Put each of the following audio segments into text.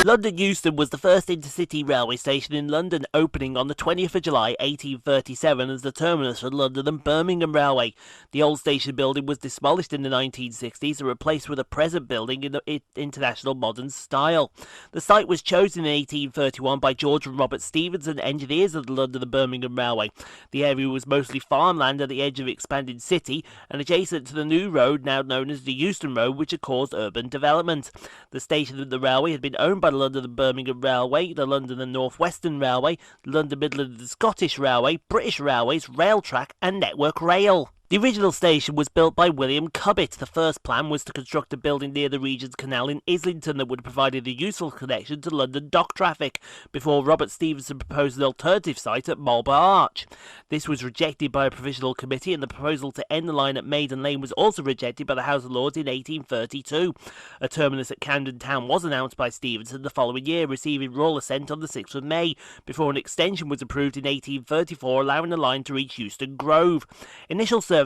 London Euston was the first intercity railway station in London, opening on the 20th of July 1837 as the terminus for London and Birmingham Railway. The old station building was demolished in the 1960s and replaced with a present building in the international modern style. The site was chosen in 1831 by George and Robert Stephenson, engineers of the London and Birmingham Railway. The area was mostly farmland at the edge of expanded city and adjacent to the new road now known as the Euston Road, which had caused urban development. The station of the railway had been owned by the London and Birmingham Railway, the London and Northwestern Railway, the London Midland and Scottish Railway, British Railways, Railtrack and Network Rail. The original station was built by William Cubitt. The first plan was to construct a building near the Regent's Canal in Islington that would have provided a useful connection to London dock traffic, before Robert Stephenson proposed an alternative site at Marlborough Arch. This was rejected by a provisional committee, and the proposal to end the line at Maiden Lane was also rejected by the House of Lords in 1832. A terminus at Camden Town was announced by Stephenson the following year, receiving royal assent on the 6th of May, before an extension was approved in 1834, allowing the line to reach Euston Grove. Initial services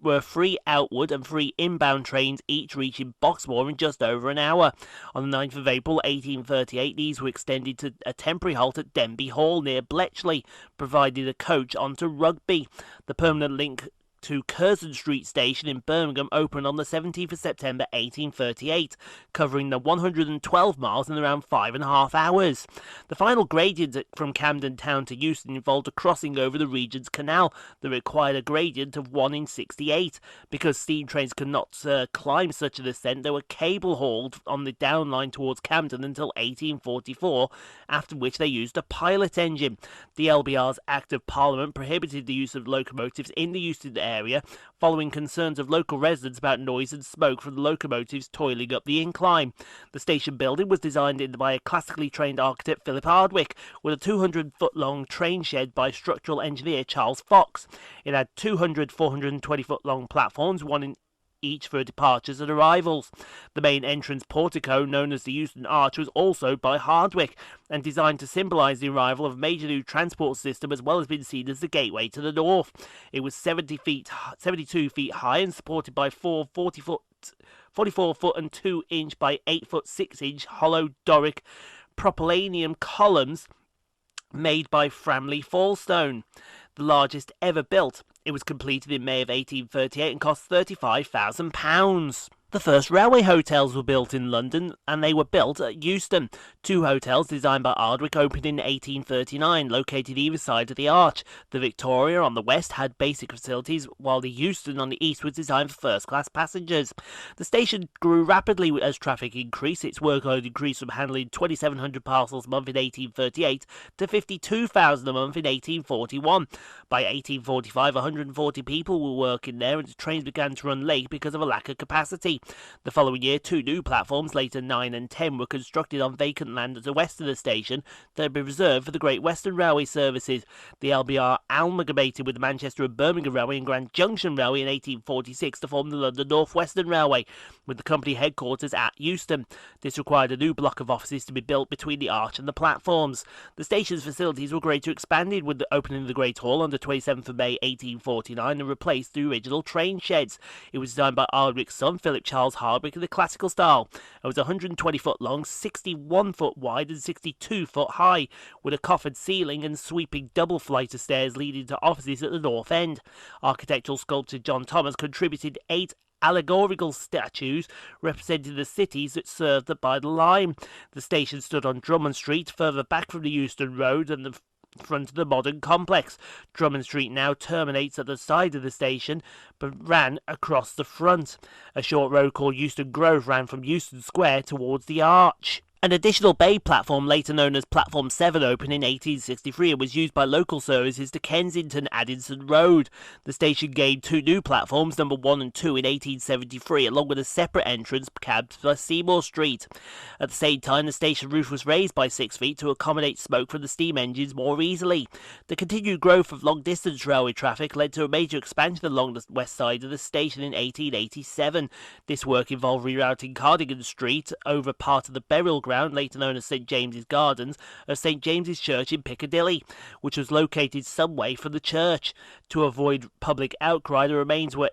were free outward and free inbound trains, each reaching Boxmoor in just over an hour. On the 9th of April 1838, these were extended to a temporary halt at Denby Hall near Bletchley, providing a coach onto Rugby. The permanent link to Curzon Street Station in Birmingham opened on the 17th of September 1838, covering the 112 miles in around 5.5 hours. The final gradient from Camden Town to Euston involved a crossing over the Regent's Canal that required a gradient of 1 in 68. Because steam trains could not climb such an ascent, they were cable hauled on the down line towards Camden until 1844, after which they used a pilot engine. The LBR's Act of Parliament prohibited the use of locomotives in the Euston area, following concerns of local residents about noise and smoke from the locomotives toiling up the incline. The station building was designed by a classically trained architect, Philip Hardwick, with a 200-foot-long train shed by structural engineer Charles Fox. It had 200 420-foot-long platforms, one in each for departures and arrivals. The main entrance portico, known as the Euston Arch, was also by Hardwick, and designed to symbolise the arrival of a major new transport system, as well as being seen as the gateway to the north. It was 72 feet high and supported by 44 foot and 2 inch by 8 foot 6 inch hollow Doric propylonium columns made by Framley Fallstone, the largest ever built. It was completed in May of 1838 and cost £35,000. The first railway hotels were built in London, and they were built at Euston. 2 hotels designed by Hardwick opened in 1839, located either side of the arch. The Victoria on the west had basic facilities, while the Euston on the east was designed for first-class passengers. The station grew rapidly as traffic increased. Its workload increased from handling 2,700 parcels a month in 1838 to 52,000 a month in 1841. By 1845, 140 people were working there, and the trains began to run late because of a lack of capacity. The following year, 2 new platforms, later 9 and 10, were constructed on vacant land at the west of the station that had been reserved for the Great Western Railway services. The LBR amalgamated with the Manchester and Birmingham Railway and Grand Junction Railway in 1846 to form the London Northwestern Railway, with the company headquarters at Euston. This required a new block of offices to be built between the arch and the platforms. The station's facilities were greatly expanded with the opening of the Great Hall on the 27th of May 1849 and replaced the original train sheds. It was designed by Hardwick's son, Philip Charles Hardwick, in the classical style. It was 120 foot long, 61 foot wide and 62 foot high, with a coffered ceiling and sweeping double flight of stairs leading to offices at the north end. Architectural sculptor John Thomas contributed 8 allegorical statues representing the cities that served by the line. The station stood on Drummond Street, further back from the Euston Road and the front of the modern complex. Drummond Street now terminates at the side of the station, but ran across the front. A short road called Euston Grove ran from Euston Square towards the arch. An additional bay platform, later known as Platform 7, opened in 1863 and was used by local services to Kensington Addison Road. The station gained two new platforms, number 1 and 2, in 1873, along with a separate entrance capped by Seymour Street. At the same time, the station roof was raised by 6 feet to accommodate smoke from the steam engines more easily. The continued growth of long-distance railway traffic led to a major expansion along the west side of the station in 1887. This work involved rerouting Cardigan Street over part of the burial ground, later known as St James's Gardens, of St James's Church in Piccadilly, which was located some way from the church. To avoid public outcry, the remains were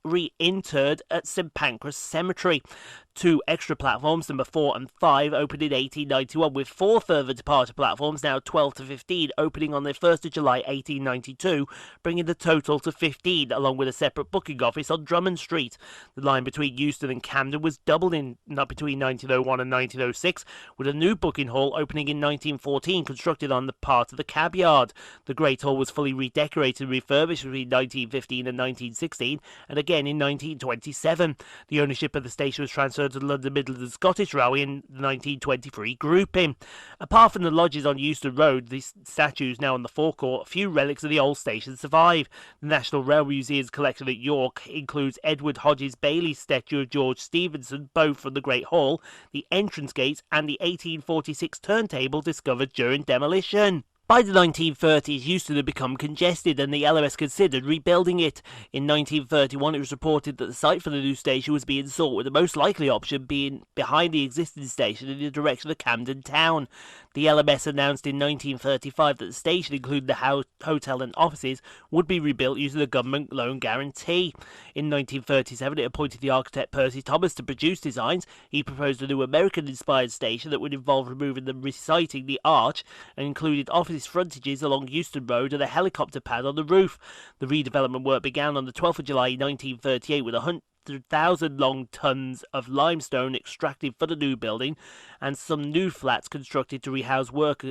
reinterred at St Pancras Cemetery. Two extra platforms, number 4 and 5, opened in 1891, with 4 further departure platforms, now 12 to 15, opening on the 1st of July 1892, bringing the total to 15, along with a separate booking office on Drummond Street. The line between Euston and Camden was doubled between 1901 and 1906, with a new booking hall opening in 1914, constructed on the part of the cab yard. The Great Hall was fully redecorated and refurbished between 1915 and 1916, and again in 1927. The ownership of the station was transferred to the London Midland and Scottish Railway in the 1923 grouping. Apart from the lodges on Euston Road, the statues now on the forecourt, few relics of the old station survive. The National Railway Museum's collection at York includes Edward Hodges Bailey's statue of George Stephenson, both from the Great Hall, the entrance gates, and the 1846 turntable discovered during demolition. By the 1930s, Euston had become congested and the LRS considered rebuilding it. In 1931, it was reported that the site for the new station was being sought, with the most likely option being behind the existing station in the direction of Camden Town. The LMS announced in 1935 that the station, including the hotel and offices, would be rebuilt using a government loan guarantee. In 1937, it appointed the architect Percy Thomas to produce designs. He proposed a new American-inspired station that would involve removing and reciting the arch and included office frontages along Euston Road and a helicopter pad on the roof. The redevelopment work began on the 12th of July 1938 with 100,000 long tons of limestone extracted for the new building and some new flats constructed to rehouse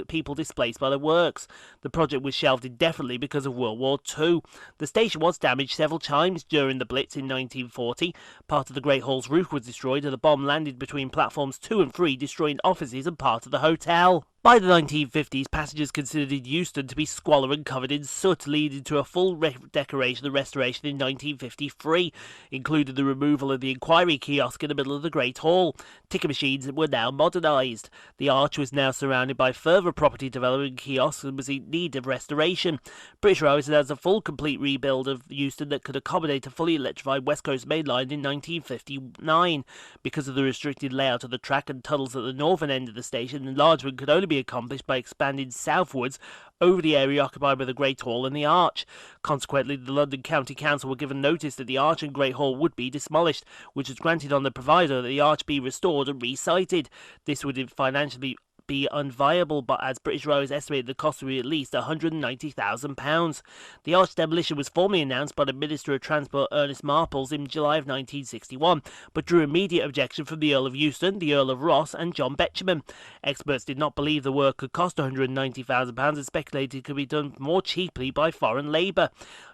people displaced by the works. The project was shelved indefinitely because of World War II. The station was damaged several times during the Blitz in 1940. Part of the Great Hall's roof was destroyed and a bomb landed between platforms 2 and 3, destroying offices and part of the hotel. By the 1950s, passengers considered Euston to be squalor and covered in soot, leading to a full decoration and restoration in 1953, including the removal of the inquiry kiosk in the middle of the Great Hall. Ticket machines were now modernised. The arch was now surrounded by further property development kiosks and was in need of restoration. British Railways announced a full, complete rebuild of Euston that could accommodate a fully electrified West Coast main line in 1959. Because of the restricted layout of the track and tunnels at the northern end of the station, enlargement could only be accomplished by expanding southwards over the area occupied by the Great Hall and the Arch. Consequently, the London County Council were given notice that the Arch and Great Hall would be demolished, which was granted on the proviso that the Arch be restored and resited. This would financially be unviable, but as British Railways estimated the cost to be at least £190,000. The arch demolition was formally announced by the Minister of Transport Ernest Marples in July of 1961, but drew immediate objection from the Earl of Euston, the Earl of Ross, and John Betjeman. Experts did not believe the work could cost £190,000 and speculated it could be done more cheaply by foreign labour.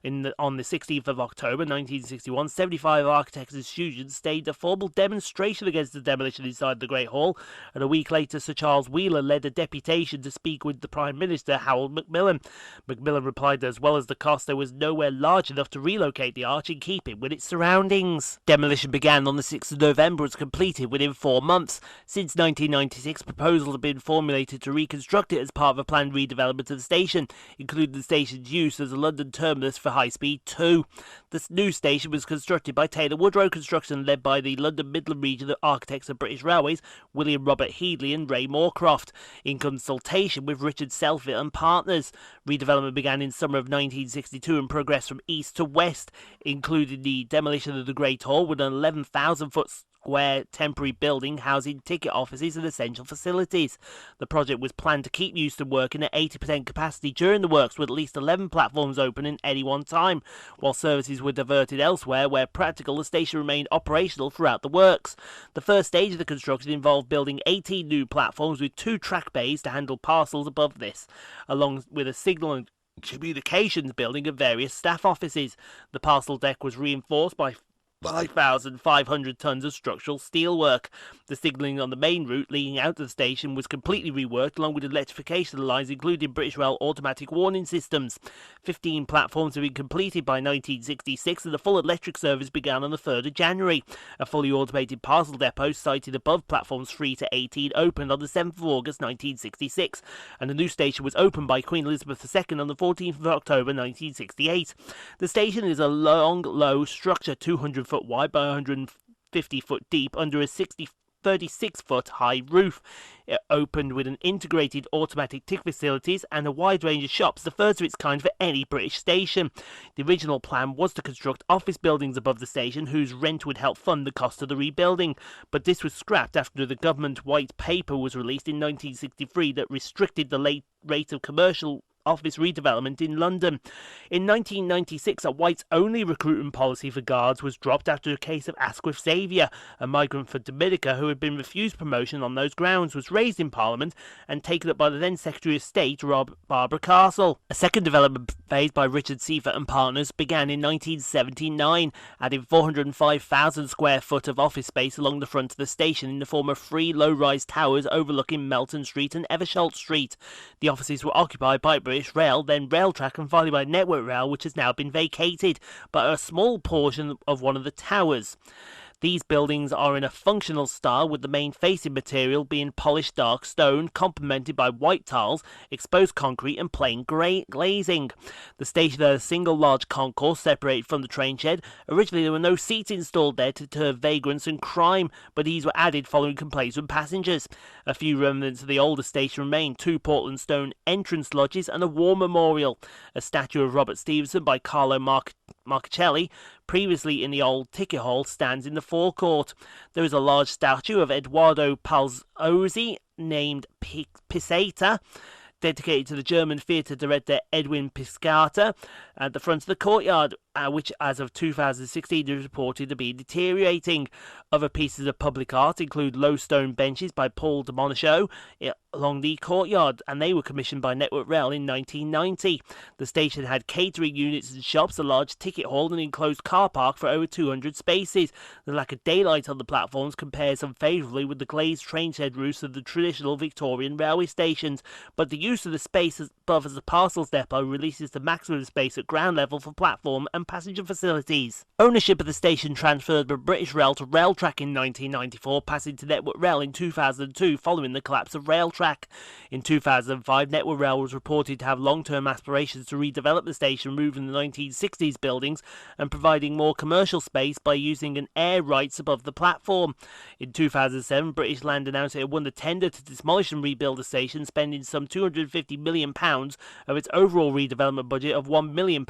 On the 16th of October 1961, 75 architects and students staged a formal demonstration against the demolition inside the Great Hall, and a week later Sir Charles Wheeler led a deputation to speak with the Prime Minister, Howell Macmillan. Macmillan replied that as well as the cost, there was nowhere large enough to relocate the arch and keep it with its surroundings. Demolition began on the 6th of November and was completed within 4 months. Since 1996, proposals have been formulated to reconstruct it as part of a planned redevelopment of the station, including the station's use as a London terminus for High Speed 2. This new station was constructed by Taylor Woodrow Construction, led by the London Midland Region of Architects of British Railways, William Robert Headley and Ray Moorcroft, in consultation with Richard Selfit and partners. Redevelopment began in summer of 1962 and progressed from east to west, including the demolition of the Great Hall with an 11,000-foot square temporary building housing ticket offices and essential facilities. The project was planned to keep Euston working at 80% capacity during the works, with at least 11 platforms open at any one time, while services were diverted elsewhere. Where practical, the station remained operational throughout the works. The first stage of the construction involved building 18 new platforms with 2 track bays to handle parcels above this, along with a signal and communications building and various staff offices. The parcel deck was reinforced by 5,500 tons of structural steelwork. The signalling on the main route leading out of the station was completely reworked, along with electrification of the lines, including British Rail automatic warning systems. 15 platforms had been completed by 1966, and the full electric service began on the 3rd of January. A fully automated parcel depot sited above platforms 3 to 18 opened on the 7th of August 1966, and the new station was opened by Queen Elizabeth II on the 14th of October 1968. The station is a long, low structure, 200-foot wide by 150-foot deep, under a 36-foot high roof. It opened with an integrated automatic tick facilities and a wide range of shops, the first of its kind for any British station. The original plan was to construct office buildings above the station, whose rent would help fund the cost of the rebuilding, but this was scrapped after the government white paper was released in 1963 that restricted the rate of commercial office redevelopment in London. In 1996, a whites-only recruitment policy for guards was dropped after a case of Asquith Xavier, a migrant from Dominica who had been refused promotion on those grounds, was raised in Parliament and taken up by the then Secretary of State, Barbara Castle. A second development phase by Richard Seifert and partners began in 1979, adding 405,000 square foot of office space along the front of the station in the form of 3 low-rise towers overlooking Melton Street and Eversholt Street. The offices were occupied by British Rail, then Railtrack, and finally by Network Rail, which has now been vacated, but a small portion of one of the towers. These buildings are in a functional style, with the main facing material being polished dark stone, complemented by white tiles, exposed concrete and plain glazing. The station had a single large concourse separated from the train shed. Originally there were no seats installed there to deter vagrants and crime, but these were added following complaints from passengers. A few remnants of the older station remain: 2 Portland stone entrance lodges and a war memorial. A statue of Robert Stevenson by Carlo Marchicelli, previously in the old ticket hall, stands in the forecourt. There is a large statue of Edoardo Palzozzi named Pisata, dedicated to the German theatre director Edwin Piscata, at the front of the courtyard, which as of 2016 is reported to be deteriorating. Other pieces of public art include low stone benches by Paul de Monaco along the courtyard, and they were commissioned by Network Rail in 1990. The station had catering units and shops, a large ticket hall, and an enclosed car park for over 200 spaces. The lack of daylight on the platforms compares unfavourably with the glazed train shed roofs of the traditional Victorian railway stations, but the use of the space above as a parcels depot releases the maximum space at ground level for platform and passenger facilities. Ownership of the station transferred from British Rail to Railtrack in 1994, passing to Network Rail in 2002 following the collapse of Railtrack. In 2005, Network Rail was reported to have long-term aspirations to redevelop the station, moving the 1960s buildings and providing more commercial space by using an air rights above the platform. In 2007, British Land announced it had won the tender to demolish and rebuild the station, spending some £250 million of its overall redevelopment budget of £1 million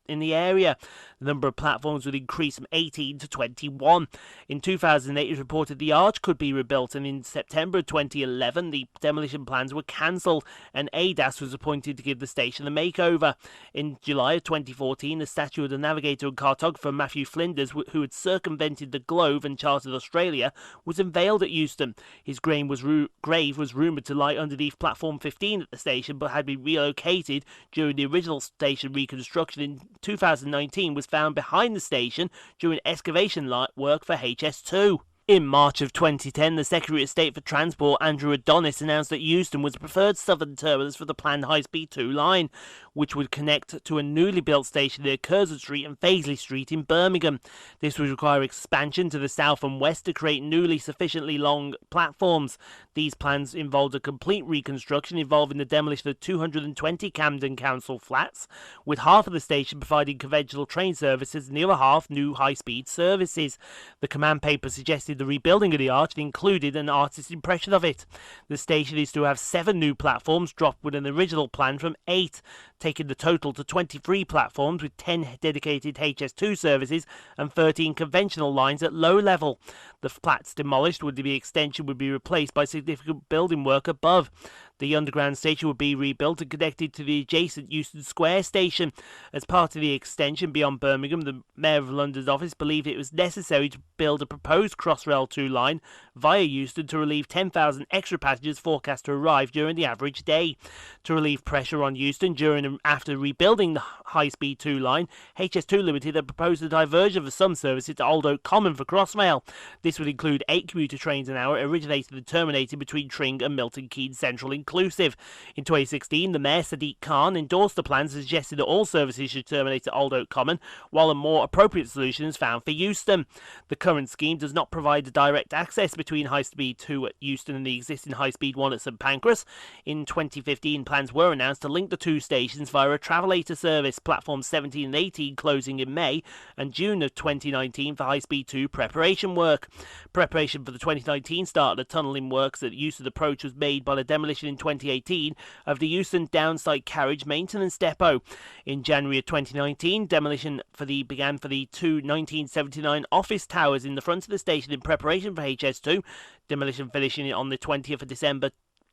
in the area. The number of platforms would increase from 18 to 21. In 2008, it was reported the arch could be rebuilt, and in September 2011, the demolition plans were cancelled, and ADAS was appointed to give the station a makeover. In July of 2014, the statue of the navigator and cartographer Matthew Flinders, who had circumvented the globe and charted Australia, was unveiled at Euston. His grave was rumoured to lie underneath platform 15 at the station, but had been relocated during the original station reconstruction in 2019, was found behind the station during excavation work for HS2. In March of 2010, the Secretary of State for Transport, Andrew Adonis, announced that Euston was the preferred southern terminus for the planned high-speed 2 line, which would connect to a newly built station near Curzon Street and Paisley Street in Birmingham. This would require expansion to the south and west to create newly sufficiently long platforms. These plans involved a complete reconstruction involving the demolition of 220 Camden Council flats, with half of the station providing conventional train services and the other half new high-speed services. The command paper suggested the rebuilding of the arch and included an artist's impression of it. The station is to have 7 new platforms, dropped with an original plan from 8, taking the total to 23 platforms with 10 dedicated HS2 services and 13 conventional lines at low level. The flats demolished, with the extension would be replaced by significant building work above. The underground station would be rebuilt and connected to the adjacent Euston Square station. As part of the extension beyond Birmingham, the Mayor of London's office believed it was necessary to build a proposed Crossrail 2 line via Euston to relieve 10,000 extra passengers forecast to arrive during the average day. To relieve pressure on Euston during and after rebuilding the high-speed 2 line, HS2 Limited had proposed a diversion of some services to Old Oak Common for Crossrail. This would include 8 commuter trains an hour, originating and terminating between Tring and Milton Keynes Central inclusive. In 2016, the Mayor Sadiq Khan endorsed the plans and suggested that all services should terminate at Old Oak Common, while a more appropriate solution is found for Euston. The current scheme does not provide a direct access between high-speed 2 at Euston and the existing high-speed 1 at St Pancras. In 2015, plans were announced to link the two stations via a travelator service, platforms 17 and 18 closing in May, and June of 2019 for high-speed 2 preparation work. Preparation for the 2019 start of the tunnelling works at Euston Approach was made by the demolition in 2018 of the Euston Downside Carriage Maintenance Depot. In January of 2019, demolition began for the two 1979 office towers in the front of the station in preparation for HS2, demolition finishing on the 20th of December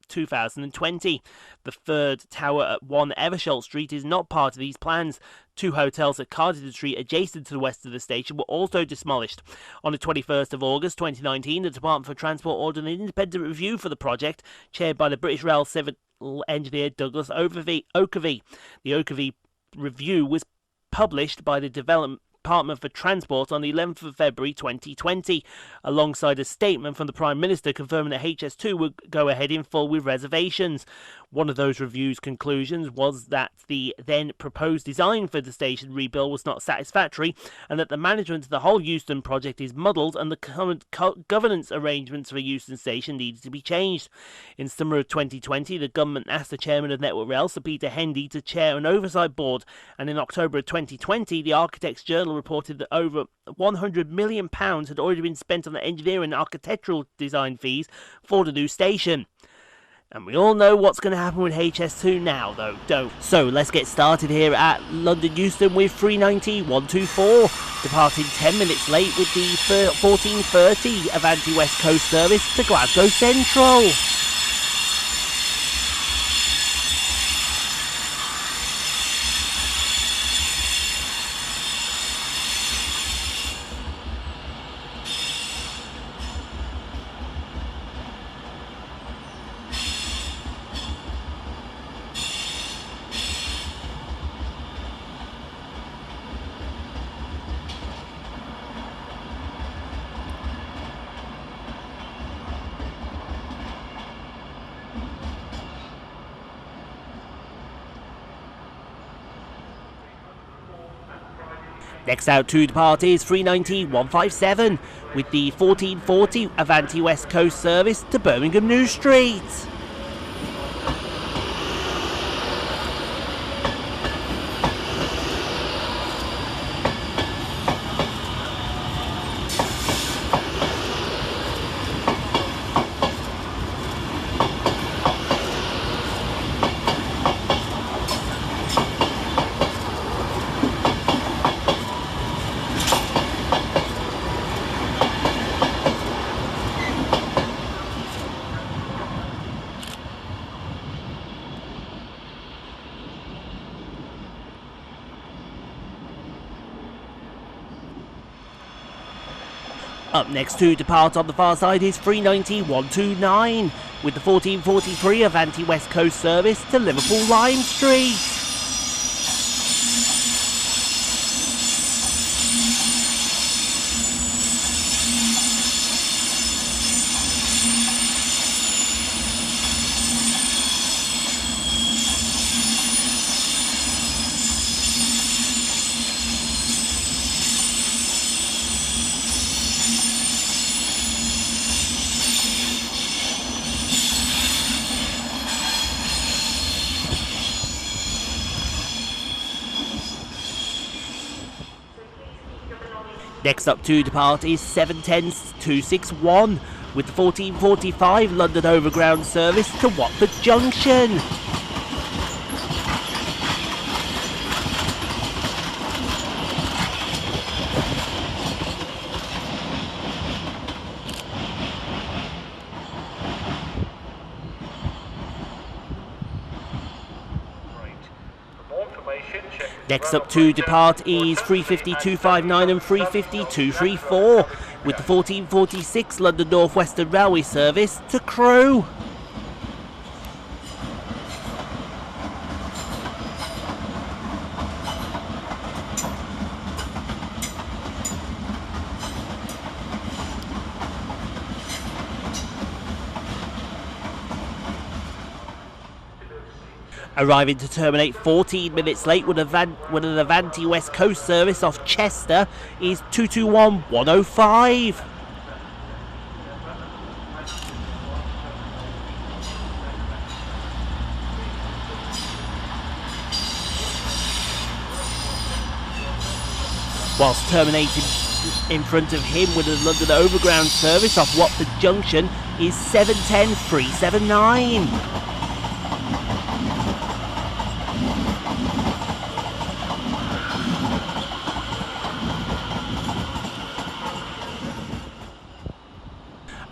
2020. The third tower at 1 Eversholt Street is not part of these plans. 2 hotels at Cardington Street adjacent to the west of the station were also demolished. On the 21st of August 2019, the Department for Transport ordered an independent review for the project, chaired by the British Rail civil engineer Douglas Oakervey. The Oakervey review was published by the Department for Transport on the 11th of February 2020, alongside a statement from the Prime Minister confirming that HS2 would go ahead in full with reservations. One of those review's conclusions was that the then proposed design for the station rebuild was not satisfactory, and that the management of the whole Euston project is muddled and the current governance arrangements for Euston Station needed to be changed. In summer of 2020, the government asked the chairman of Network Rail, Sir Peter Hendy, to chair an oversight board, and in October of 2020, the Architects Journal reported that over £100 million had already been spent on the engineering and architectural design fees for the new station. And we all know what's going to happen with HS2 now, though, don't. So let's get started here at London Euston with 390-124, departing 10 minutes late with the 14:30 Avanti West Coast service to Glasgow Central. Next out to depart is 390-157 with the 14:40 Avanti West Coast service to Birmingham New Street. Up next to depart on the far side is 390-129 with the 14:43 Avanti West Coast service to Liverpool Lime Street. Next up to depart is 710-261 with the 14:45 London Overground service to Watford Junction. Next up to depart is 350-259 and 350-234 with the 1446 London Northwestern Railway service to Crewe. Arriving to terminate 14 minutes late with an Avanti West Coast service off Chester is 221-105. Whilst terminating in front of him with a London Overground service off Watford Junction is 710-379.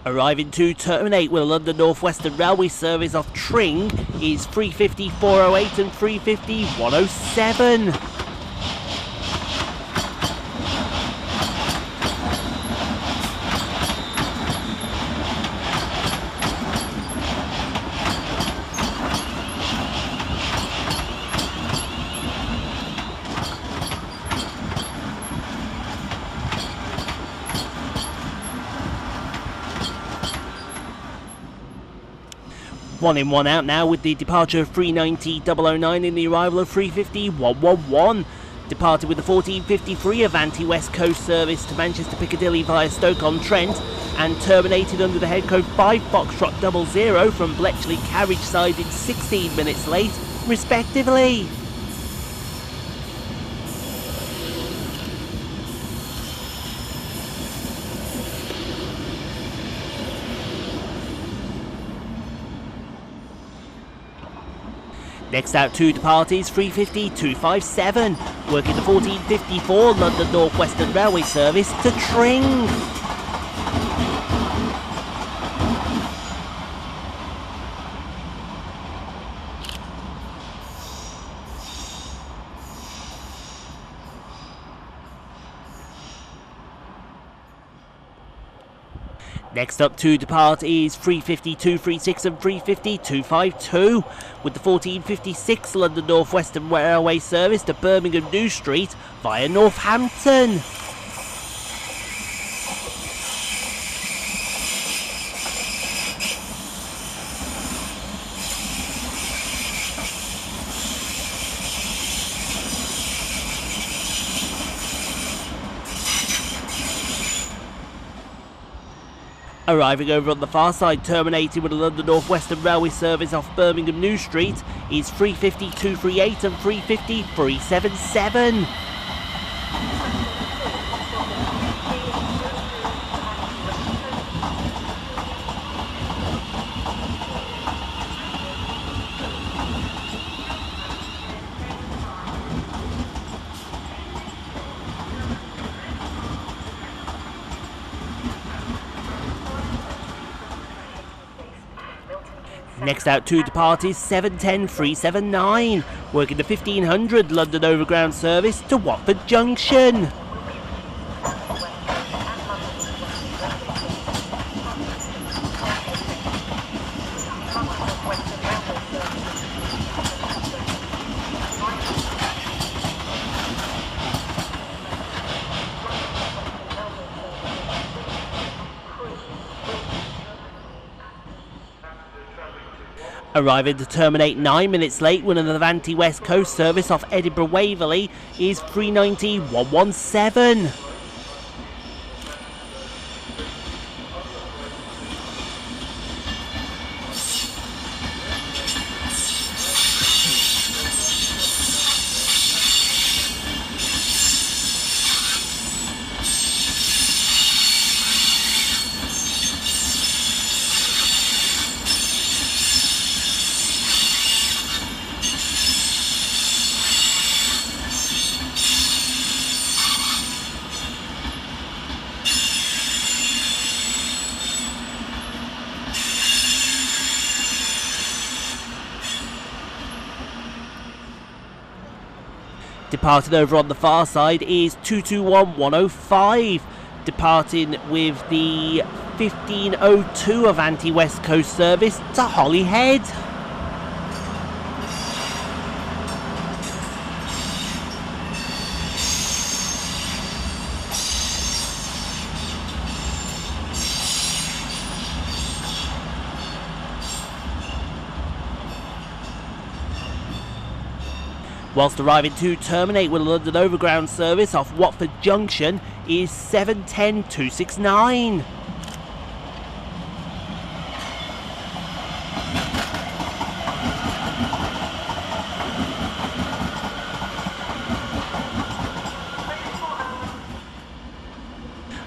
Arriving to terminate with a London Northwestern Railway service off Tring is 350-408 and 350-107. One in, one out now with the departure of 390-009 and the arrival of 350-111. Departed with the 1453 Avanti West Coast service to Manchester Piccadilly via Stoke-on-Trent and terminated under the head code 5 Foxtrot 00 from Bletchley carriage side in 16 minutes late, respectively. Next out to depart is 350-257, working the 1454 London Northwestern Railway service to Tring. Next up to depart is 350-236 and 350-252 with the 1456 London Northwestern Railway service to Birmingham New Street via Northampton. Arriving over on the far side, terminating with a London Northwestern Railway service off Birmingham New Street is 350-238 and 350-377. Next out to depart is 710-379, working the 1500 London Overground service to Watford Junction. Arriving to terminate 9 minutes late when an Avanti West Coast service off Edinburgh Waverley is 390-117. Departing over on the far side is 221105. Departing with the 1502 Avanti West Coast service to Holyhead. Whilst arriving to terminate with a London Overground service off Watford Junction is 710269.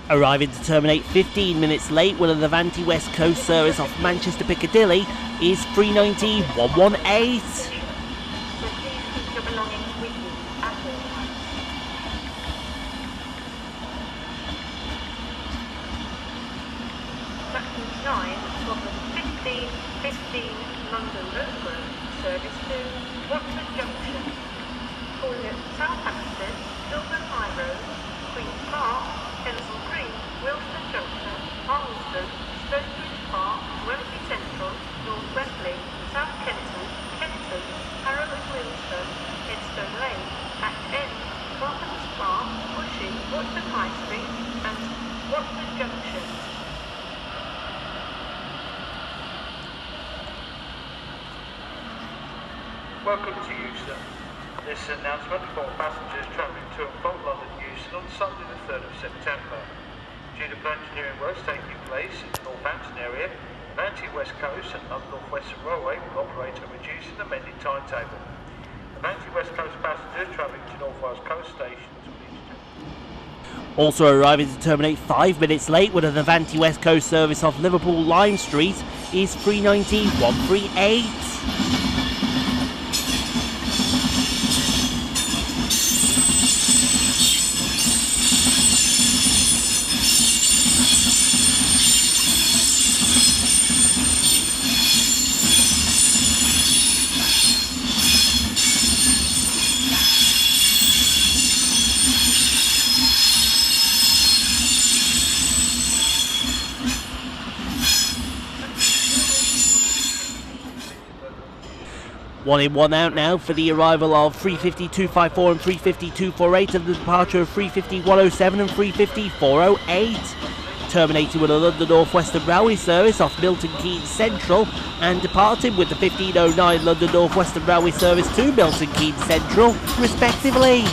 Arriving to terminate 15 minutes late with an Avanti West Coast service off Manchester Piccadilly is 390118. London Euston service to Watford Junction, calling at Southampton, Silver High Road, Queen's Park, Kensal Green, Wilson Junction, Arleston, Stonebridge Park, Wembley Central, North Wembley, South Kenton, Kenton, Harrow and Wilson, Headstone Lane, Back End, Carpenter's Park, Bushey, Watford High Street and Watford Junction. Welcome to Euston. This is an announcement for passengers travelling to and from London Euston on Sunday the 3rd of September. Due to engineering works taking place in the Northampton area, Avanti West Coast and London Northwestern Railway will operate a reduced and amended timetable. Avanti West Coast passengers travelling to North Wales Coast stations will need to... Also arriving to terminate 5 minutes late with an Avanti West Coast service off Liverpool Lime Street is 390138. One in, one out now for the arrival of 350-254 and 350-248 and the departure of 350-107 and 350-408. Terminating with a London Northwestern Railway service off Milton Keynes Central and departing with the 1509 London Northwestern Railway service to Milton Keynes Central, respectively.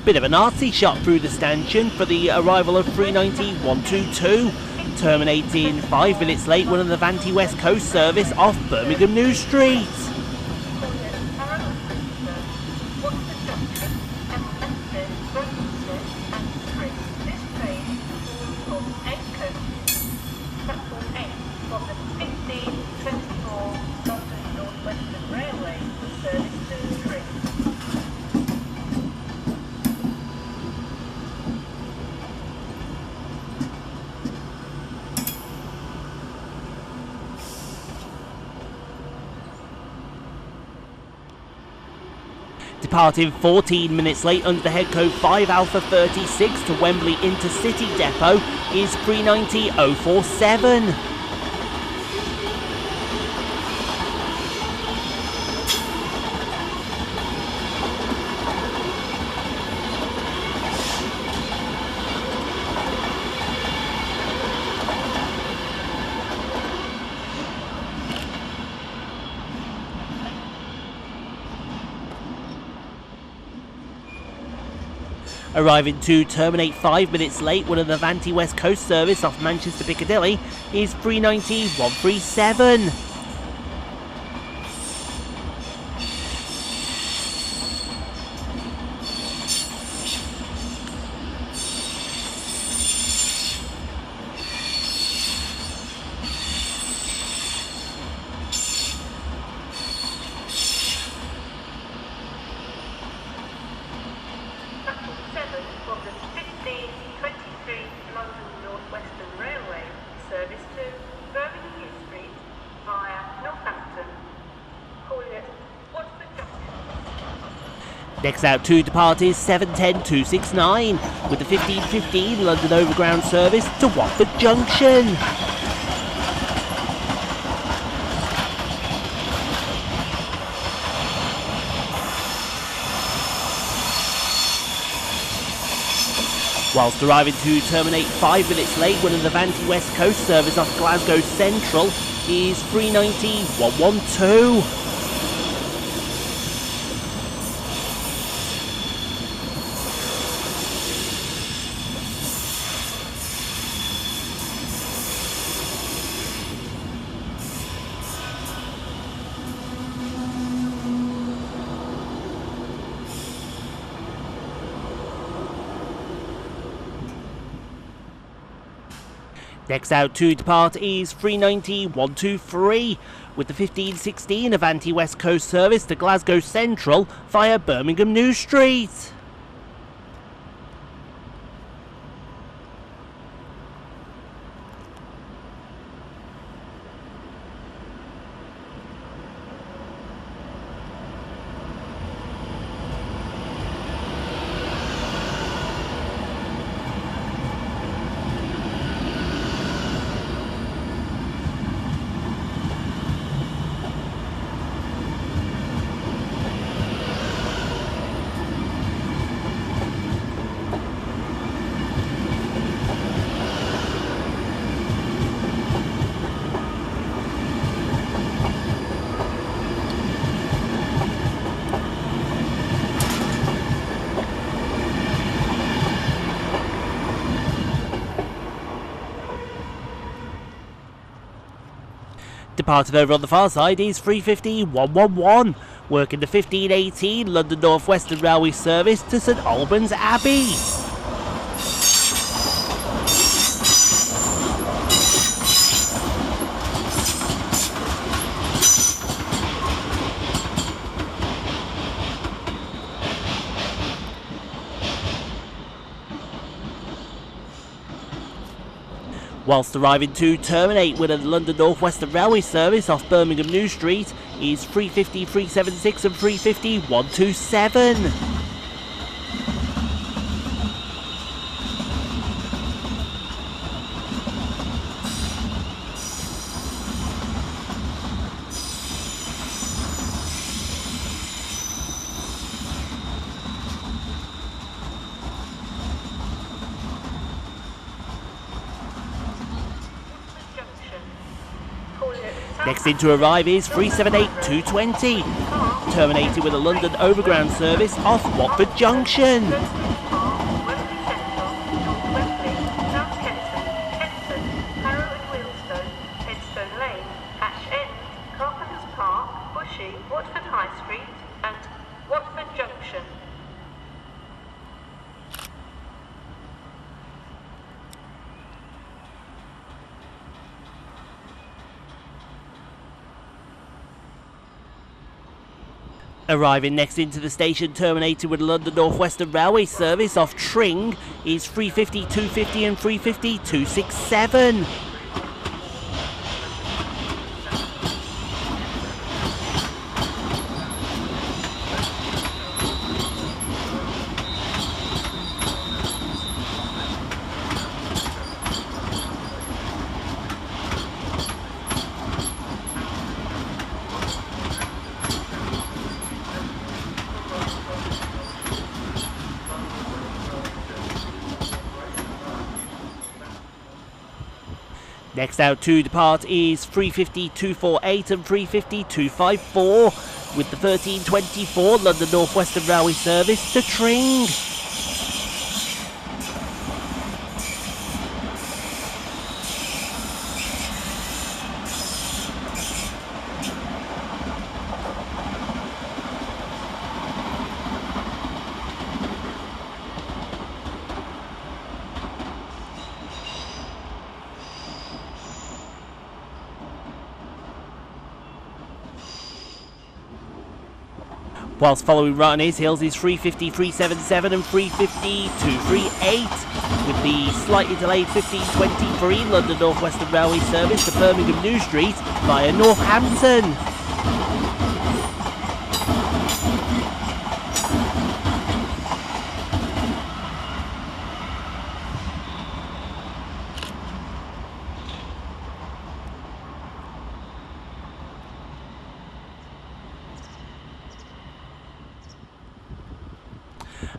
Bit of a Nazi shot through the stanchion for the arrival of 390-122, terminating 5 minutes late with an Avanti West Coast service off Birmingham New Street. Departing 14 minutes late under the head code 5 Alpha 36 to Wembley Intercity Depot is 390-047. Arriving to terminate 5 minutes late with an Avanti West Coast service off Manchester Piccadilly is 390-137. Next out to depart is 710-269 with the 1515 London Overground service to Watford Junction. Whilst arriving to terminate 5 minutes late when an Avanti West Coast service off Glasgow Central is 390-112. Next out to depart is 390-123 with the 1516 Avanti West Coast service to Glasgow Central via Birmingham New Street. Departed over on the far side is 350-111, working the 1518 London Northwestern Railway service to St Albans Abbey. Whilst arriving to terminate with a London Northwestern Railway service off Birmingham New Street is 350-376 and 350-127. Next in to arrive is 378-220, terminated with a London Overground service off Watford Junction. Watford High Street and Watford Junction. Arriving next into the station, terminated with a London Northwestern Railway service off Tring is 350-250 and 350-267. Next out to depart is 350-248 and 350-254 with the 1324 London Northwestern Railway service to Tring. Whilst following right on his heels is 350-377 and 350-238 with the slightly delayed 1523 London Northwestern Railway service to Birmingham New Street via Northampton.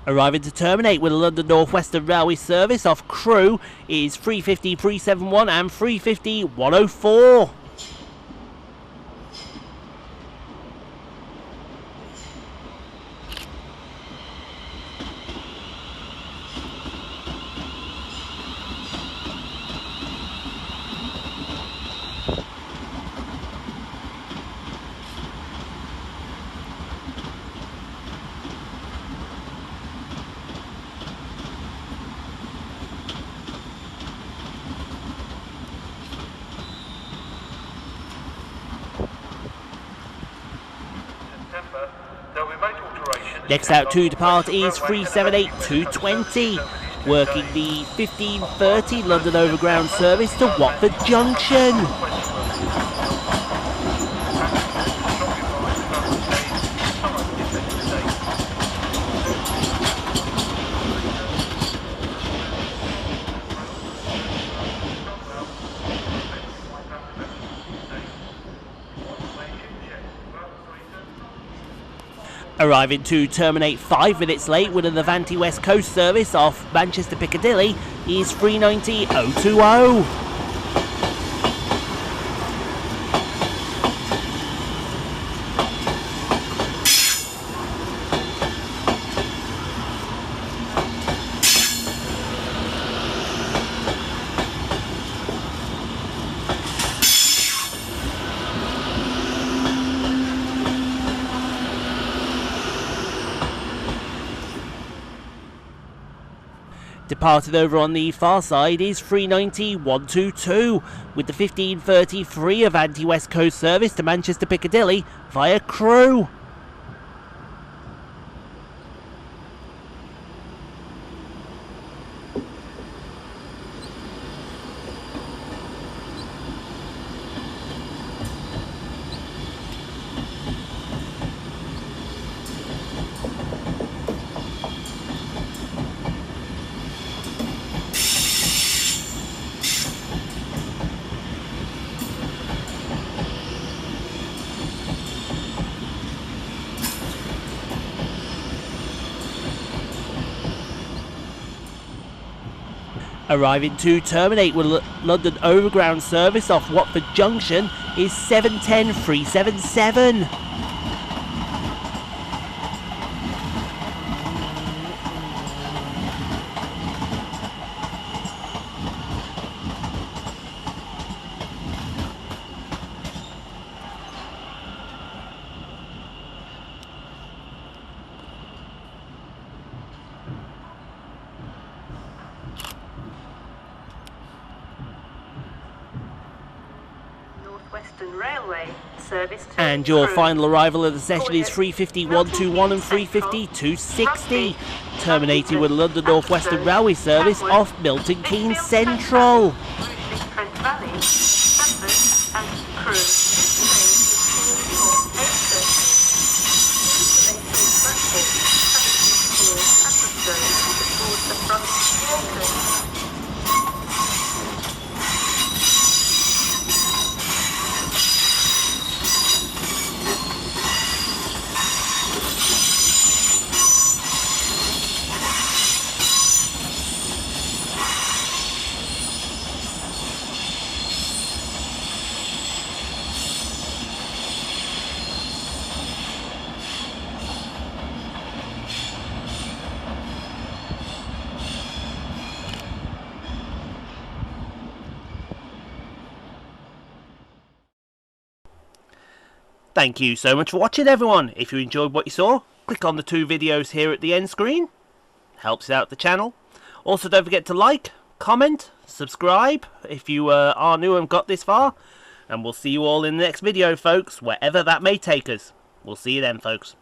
Arriving to terminate with a London Northwestern Railway service off Crewe is 350 371 and 350 104. Next out to depart is 378 220, working the 15:30 London Overground service to Watford Junction. Arriving to terminate 5 minutes late with an Avanti West Coast service off Manchester Piccadilly is 390 020. Departed over on the far side is 390 122 with the 15:33 Avanti West Coast service to Manchester Piccadilly via Crewe. Arriving to terminate with London Overground service off Watford Junction is 710 377. Northwestern Railway service to And your Crewe. final arrival of the session is 350 121 and 350 260, terminating with London Northwestern Railway service off Milton Keynes Central. Trent Valley, Bradford and Crewe. Thank you so much for watching, everyone. If you enjoyed what you saw, click on the 2 videos here at the end screen. Helps out the channel. Also, don't forget to like, comment, subscribe if you are new and got this far. And we'll see you all in the next video, folks, wherever that may take us. We'll see you then, folks.